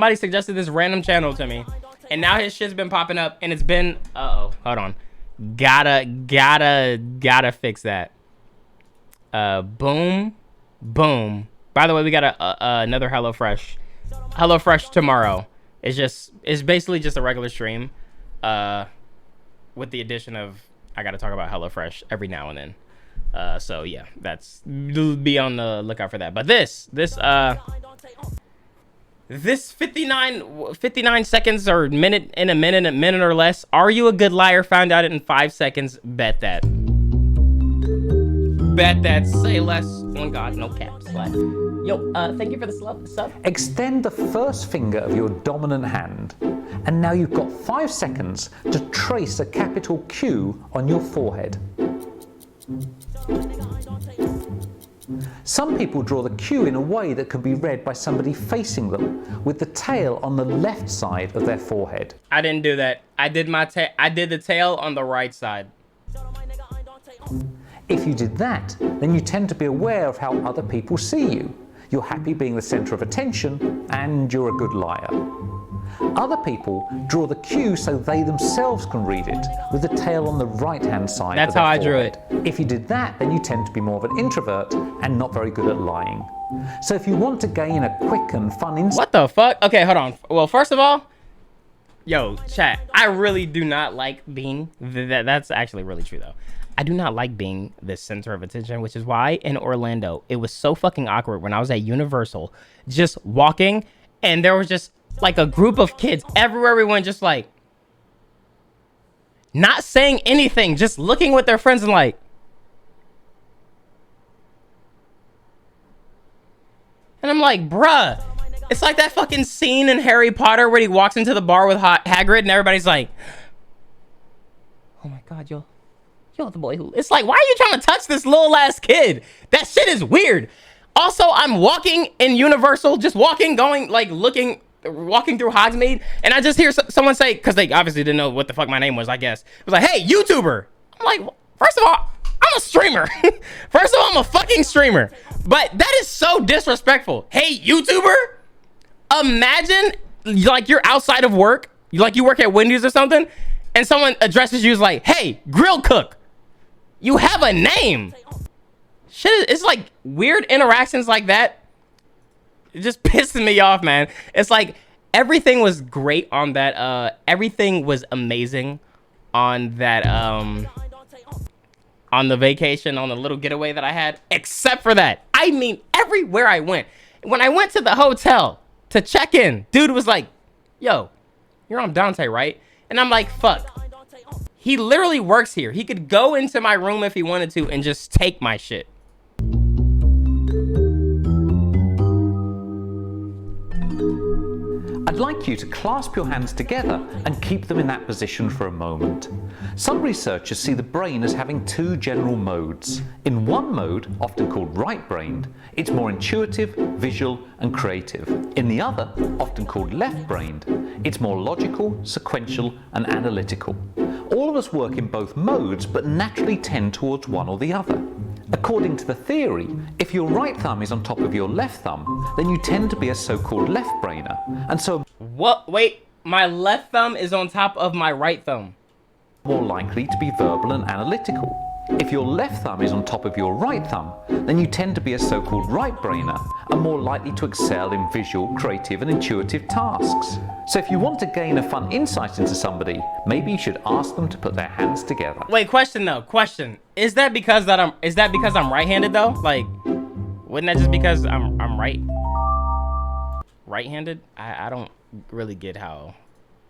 Somebody suggested this random channel to me, and now his shit's been popping up, and it's been, hold on. Gotta fix that. Boom. By the way, we got another HelloFresh tomorrow. It's basically just a regular stream, with the addition of, I gotta talk about HelloFresh every now and then. So yeah, be on the lookout for that. But this 59 seconds or a minute or less. Are you a good liar? Found out it in 5 seconds. Bet that. Say less. On God, no caps. Yo, thank you for the sub. Extend the first finger of your dominant hand, and now you've got 5 seconds to trace a capital Q on your forehead. Some people draw the Q in a way that can be read by somebody facing them, with the tail on the left side of their forehead. I didn't do that. I did the tail on the right side. If you did that, then you tend to be aware of how other people see you. You're happy being the center of attention, and you're a good liar. Other people draw the Q so they themselves can read it, with the tail on the right-hand side. That's how I drew it. If you did that, then you tend to be more of an introvert and not very good at lying. So if you want to gain a quick and fun insight... What the fuck? Okay, hold on. Well, first of all, yo, chat, I really do not like being... That's actually really true, though. I do not like being the center of attention, which is why in Orlando, it was so fucking awkward when I was at Universal, just walking, and there was just like a group of kids everywhere we went, just like not saying anything, just looking with their friends and like, and I'm like, bruh, it's like that fucking scene in Harry Potter where he walks into the bar with Hagrid and everybody's like, oh my God, you're the boy who... It's like, why are you trying to touch this little ass kid? That shit is weird. Also, I'm walking in Universal, just walking, going, like, walking through Hogsmeade, and I just hear someone say, because they obviously didn't know what the fuck my name was, I guess. It was like, hey, YouTuber. I'm like, first of all, I'm a streamer. First of all, I'm a fucking streamer. But that is so disrespectful. Hey, YouTuber? Imagine, like, you're outside of work, like you work at Wendy's or something, and someone addresses you as like, hey, grill cook. You have a name. Shit, it's like weird interactions like that. It just pisses me off, man. It's like everything was great on that. Everything was amazing on that. On the vacation, on the little getaway that I had, except for that. I mean, everywhere I went. When I went to the hotel to check in, dude was like, yo, you're ImDontai, right? And I'm like, fuck. He literally works here. He could go into my room if he wanted to and just take my shit. I'd like you to clasp your hands together and keep them in that position for a moment. Some researchers see the brain as having two general modes. In one mode, often called right-brained, it's more intuitive, visual, and creative. In the other, often called left-brained, it's more logical, sequential, and analytical. All of us work in both modes, but naturally tend towards one or the other. According to the theory, if your right thumb is on top of your left thumb, then you tend to be a so-called left-brainer. And so... What? Wait, my left thumb is on top of my right thumb. More likely to be verbal and analytical. If your left thumb is on top of your right thumb, then you tend to be a so-called right-brainer and more likely to excel in visual, creative, and intuitive tasks. So if you want to gain a fun insight into somebody, maybe you should ask them to put their hands together. Wait, question though, question. Is that because I'm right-handed though? Like, wouldn't that just because I'm right-handed? I don't really get how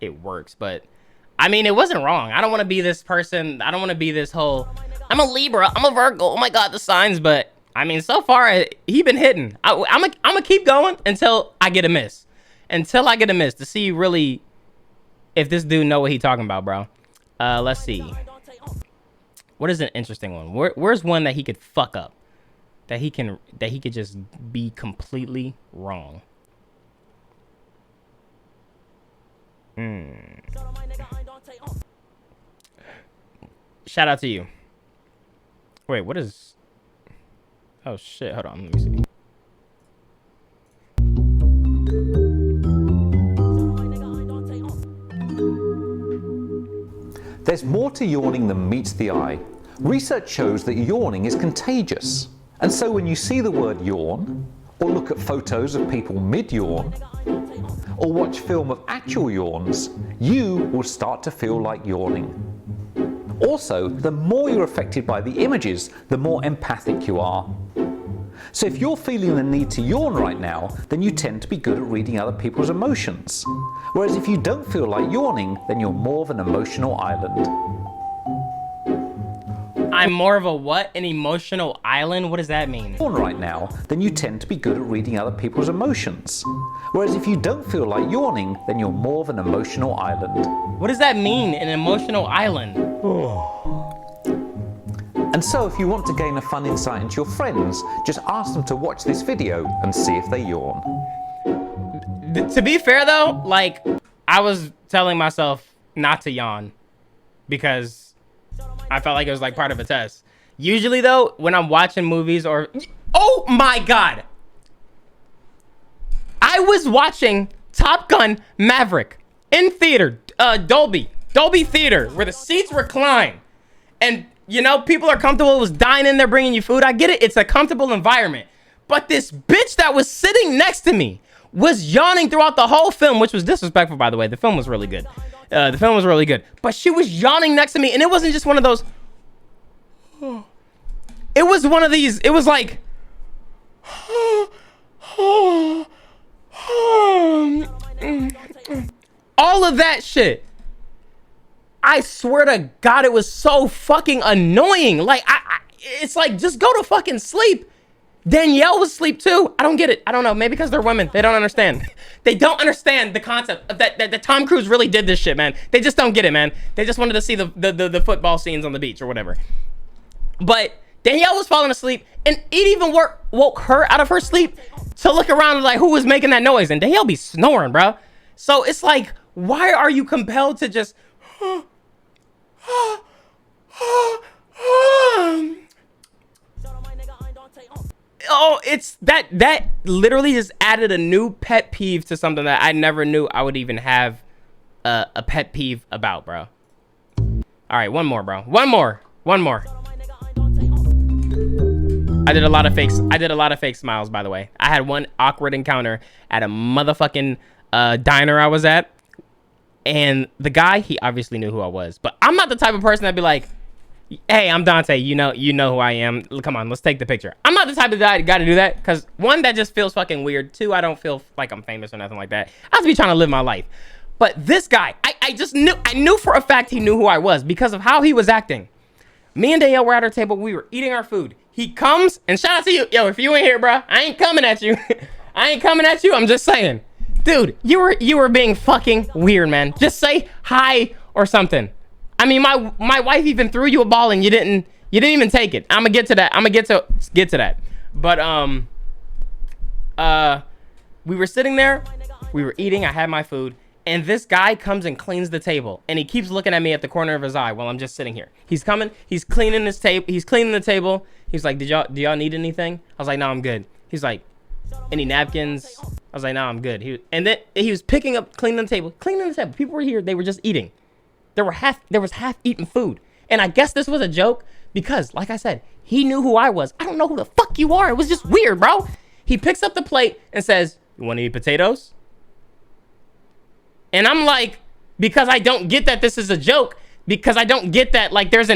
it works, but I mean, it wasn't wrong. I don't want to be this person. I don't want to be this whole, I'm a Libra, I'm a Virgo, oh my God, the signs. But I mean, so far, he been hitting. I'm gonna keep going until I get a miss. Until I get a miss to see really if this dude know what he talking about, bro. Let's see. What is an interesting one? Where's one that he could fuck up? That he could just be completely wrong. Shout out to you. Wait, what is... Oh shit, hold on, let me see. There's more to yawning than meets the eye. Research shows that yawning is contagious. And so when you see the word yawn, or look at photos of people mid-yawn, or watch film of actual yawns, you will start to feel like yawning. Also, the more you're affected by the images, the more empathic you are. So if you're feeling the need to yawn right now, then you tend to be good at reading other people's emotions. Whereas if you don't feel like yawning, then you're more of an emotional island. I'm more of a what? An emotional island? What does that mean? Yawn right now, then you tend to be good at reading other people's emotions. Whereas if you don't feel like yawning, then you're more of an emotional island. What does that mean, an emotional island? And so if you want to gain a fun insight into your friends, just ask them to watch this video and see if they yawn. To be fair though, like, I was telling myself not to yawn because I felt like it was like part of a test. Usually though, when I'm watching movies or... Oh my God! I was watching Top Gun Maverick in theater, Dolby Theater, where the seats recline. And, you know, people are comfortable. It was dining, they're bringing you food. I get it. It's a comfortable environment. But this bitch that was sitting next to me was yawning throughout the whole film, which was disrespectful, by the way. The film was really good. But she was yawning next to me, and it wasn't just one of those. It was one of these. It was like. All of that shit. I swear to God, it was so fucking annoying. Like, it's like, just go to fucking sleep. Danielle was asleep too. I don't get it. I don't know. Maybe because they're women. They don't understand. They don't understand the concept of that Tom Cruise really did this shit, man. They just don't get it, man. They just wanted to see the football scenes on the beach or whatever. But Danielle was falling asleep, and it even woke her out of her sleep to look around and like, who was making that noise? And Danielle be snoring, bro. So it's like, why are you compelled to just... Oh, it's that literally just added a new pet peeve to something that I never knew I would even have a pet peeve about, bro. All right, one more, bro. One more. I did a lot of fake smiles, by the way. I had one awkward encounter at a motherfucking diner I was at, and the guy, he obviously knew who I was, but I'm not the type of person that'd be like, hey, I'm Dante, you know who I am. Come on, let's take the picture. I'm not the type of guy to do that, because one, that just feels fucking weird. Two, I don't feel like I'm famous or nothing like that. I have to be trying to live my life. But this guy, I knew for a fact he knew who I was because of how he was acting. Me and Danielle were at our table. We were eating our food. He comes, and shout out to you. Yo, if you ain't here, bro, I ain't coming at you. I ain't coming at you. I'm just saying. Dude, you were being fucking weird, man. Just say hi or something. I mean, my wife even threw you a ball and you didn't even take it. I'm gonna get to that. Get to that. But we were sitting there, we were eating, I had my food, and this guy comes and cleans the table, and he keeps looking at me at the corner of his eye while I'm just sitting here. He's coming, he's cleaning the table. He's like, do y'all need anything? I was like, no, I'm good. He's like, any napkins? I was like, no, I'm good. And then he was picking up, cleaning the table. People were here, they were just eating. There was half-eaten food. And I guess this was a joke because, like I said, he knew who I was. I don't know who the fuck you are. It was just weird, bro. He picks up the plate and says, you want to eat potatoes? And I'm like, because I don't get that this is a joke, because I don't get that, like, there's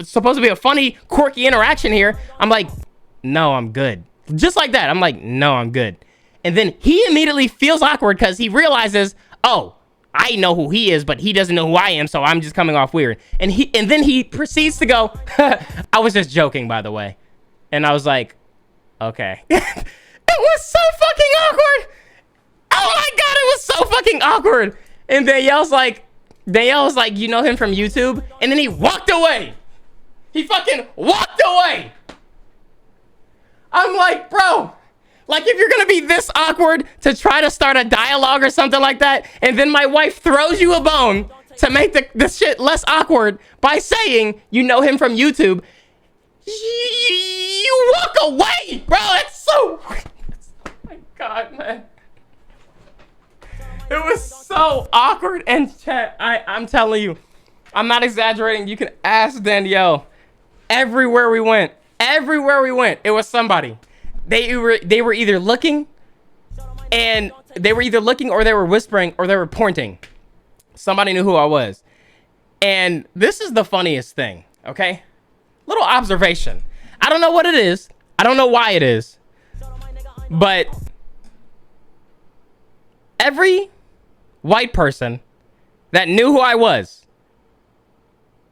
supposed to be a funny, quirky interaction here. I'm like, no, I'm good. Just like that. I'm like, no, I'm good. And then he immediately feels awkward because he realizes, oh, I know who he is, but he doesn't know who I am, so I'm just coming off weird. And then he proceeds to go, I was just joking, by the way. And I was like, okay. It was so fucking awkward. Oh my God, it was so fucking awkward. And Danielle's like, you know him from YouTube? And then he walked away. He fucking walked away. I'm like, bro, like, if you're gonna be this awkward to try to start a dialogue or something like that, and then my wife throws you a bone to make the shit less awkward by saying you know him from YouTube, you walk away, bro. That's so... Oh my God, man. It was so awkward. And chat, I'm telling you, I'm not exaggerating. You can ask Danielle. Everywhere we went, it was somebody. They were either looking, and they were either looking, or they were whispering, or they were pointing. Somebody knew who I was. And this is the funniest thing, okay? Little observation. I don't know what it is. I don't know why it is. But every white person that knew who I was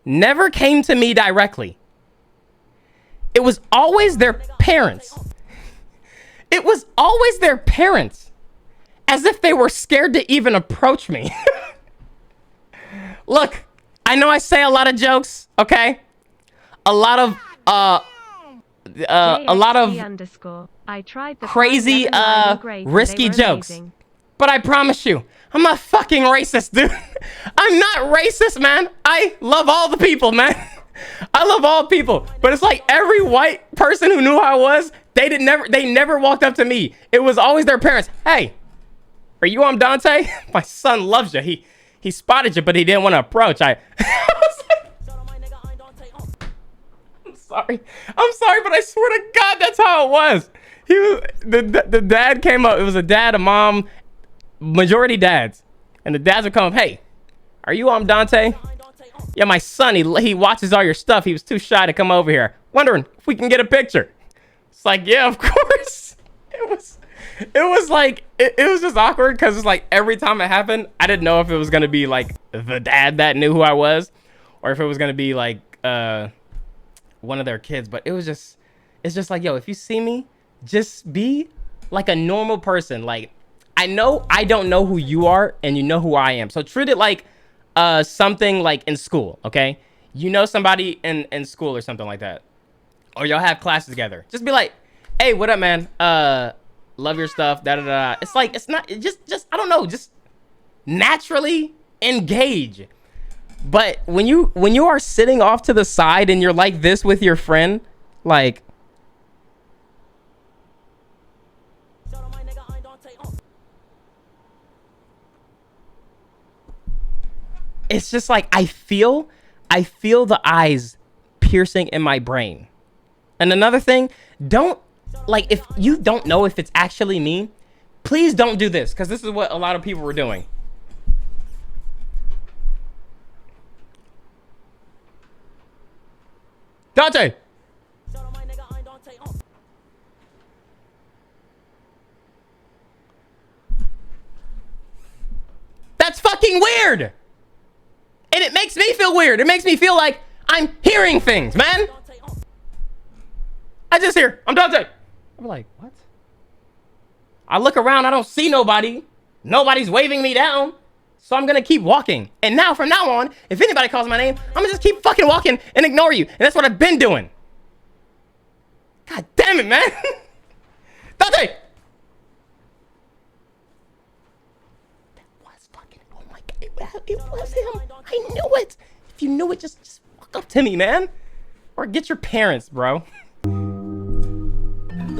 never came to me directly. It was always their parents. It was always their parents. As if they were scared to even approach me. Look, I know I say a lot of jokes, okay? A lot of crazy risky jokes. But I promise you, I'm not fucking racist, dude. I'm not racist, man. I love all the people, man. I love all people. But it's like every white person who knew who I was, they never walked up to me. It was always their parents. Hey, are you Dante? My son loves you. He spotted you, but he didn't want to approach. I'm sorry, but I swear to God, that's how it was. The dad came up. It was a dad, a mom, majority dads, and the dads would come up. Hey, are you Dante? Yeah, my son. He watches all your stuff. He was too shy to come over here. Wondering if we can get a picture. It's like, yeah, of course. It was like, it was just awkward because it's like every time it happened, I didn't know if it was going to be like the dad that knew who I was or if it was going to be like one of their kids. But it's just like, yo, if you see me, just be like a normal person. Like, I know I don't know who you are and you know who I am. So treat it like something like in school, okay? You know somebody in school or something like that. Or y'all have classes together. Just be like, hey, what up, man? Love your stuff, da-da-da. It's like, it's not, just I don't know, just naturally engage. But when you are sitting off to the side and you're like this with your friend, like, it's just like, I feel the eyes piercing in my brain. And another thing, like, if you don't know if it's actually me, please don't do this, because this is what a lot of people were doing. Dante! That's fucking weird! And it makes me feel weird. It makes me feel like I'm hearing things, man. I just hear, I'm Dante. I'm like, what? I look around, I don't see nobody. Nobody's waving me down. So I'm gonna keep walking. And now, from now on, if anybody calls my name, I'm gonna just keep fucking walking and ignore you. And that's what I've been doing. God damn it, man. Dante! That was fucking, oh my God, it was him. I knew it. If you knew it, just walk up to me, man. Or get your parents, bro.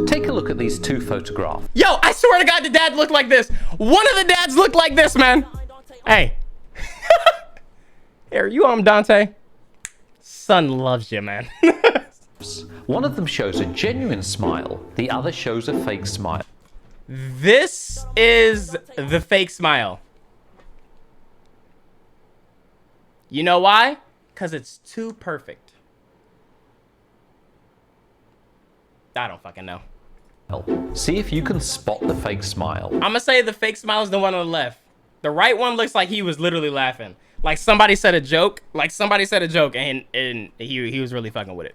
Take a look at these two photographs. Yo, I swear to God, the dad looked like this. One of the dads looked like this, man. Hey. Hey, are you Dante? Son loves you, man. One of them shows a genuine smile. The other shows a fake smile. This is the fake smile. You know why? Because it's too perfect. I don't fucking know. See if you can spot the fake smile. I'm gonna say the fake smile is the one on the left. The right one looks like he was literally laughing. Like somebody said a joke. And he was really fucking with it.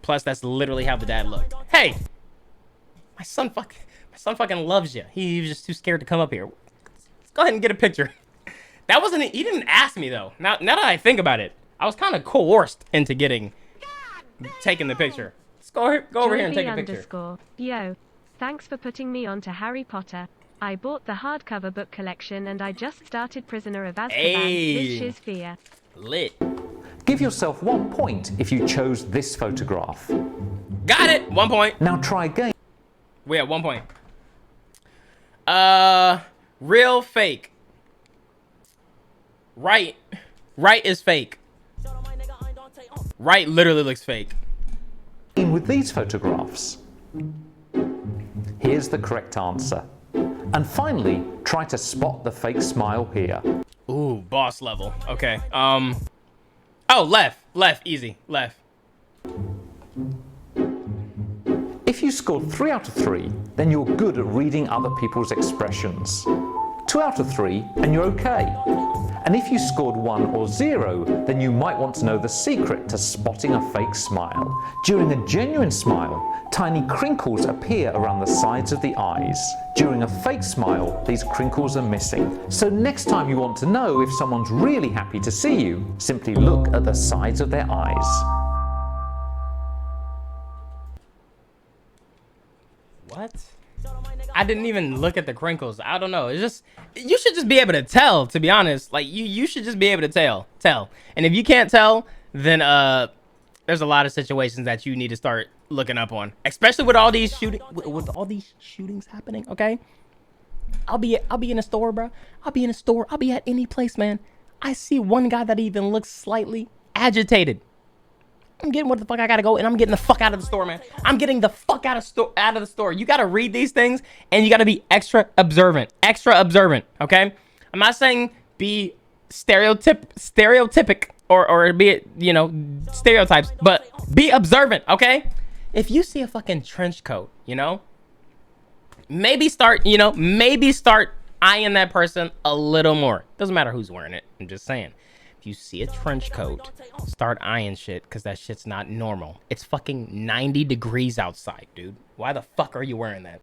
Plus, that's literally how the dad looked. Hey! My son fucking loves you. He was just too scared to come up here. Let's go ahead and get a picture. That wasn't, he didn't ask me though. Now that I think about it, I was kind of coerced into taking the picture. Go over here and take a picture. Yo, thanks for putting me on to Harry Potter. I bought the hardcover book collection and I just started Prisoner of Azkaban. Hey. This is fear. Lit. Give yourself 1 point if you chose this photograph. Got it. 1 point. Now try again. We have 1 point. Real, fake. Right. Right is fake. Right literally looks fake. With these photographs? Here's the correct answer. And finally, try to spot the fake smile here. Ooh, boss level. Okay. Oh, left, easy, left. If you scored 3 out of 3, then you're good at reading other people's expressions. 2 out of 3, and you're okay. And if you scored 1 or 0, then you might want to know the secret to spotting a fake smile. During a genuine smile, tiny crinkles appear around the sides of the eyes. During a fake smile, these crinkles are missing. So next time you want to know if someone's really happy to see you, simply look at the sides of their eyes. What? I didn't even look at the crinkles. I don't know. It's just, you should just be able to tell, to be honest. Like, you should just be able to tell. And if you can't tell, then there's a lot of situations that you need to start looking up on, especially with all these shootings happening. Okay, I'll be in a store, bro. I'll be in a store. I'll be at any place, man. I see one guy that even looks slightly agitated. I'm getting what the fuck I gotta go, and I'm getting the fuck out of the store, man. I'm getting the fuck out of the store. You gotta read these things, and you gotta be extra observant, okay? I'm not saying be stereotypic or be it, you know, stereotypes, but be observant, okay? If you see a fucking trench coat, you know, maybe start eyeing that person a little more. Doesn't matter who's wearing it. I'm just saying. If you see a trench coat, start eyeing shit, because that shit's not normal. It's fucking 90 degrees outside, dude. Why the fuck are you wearing that?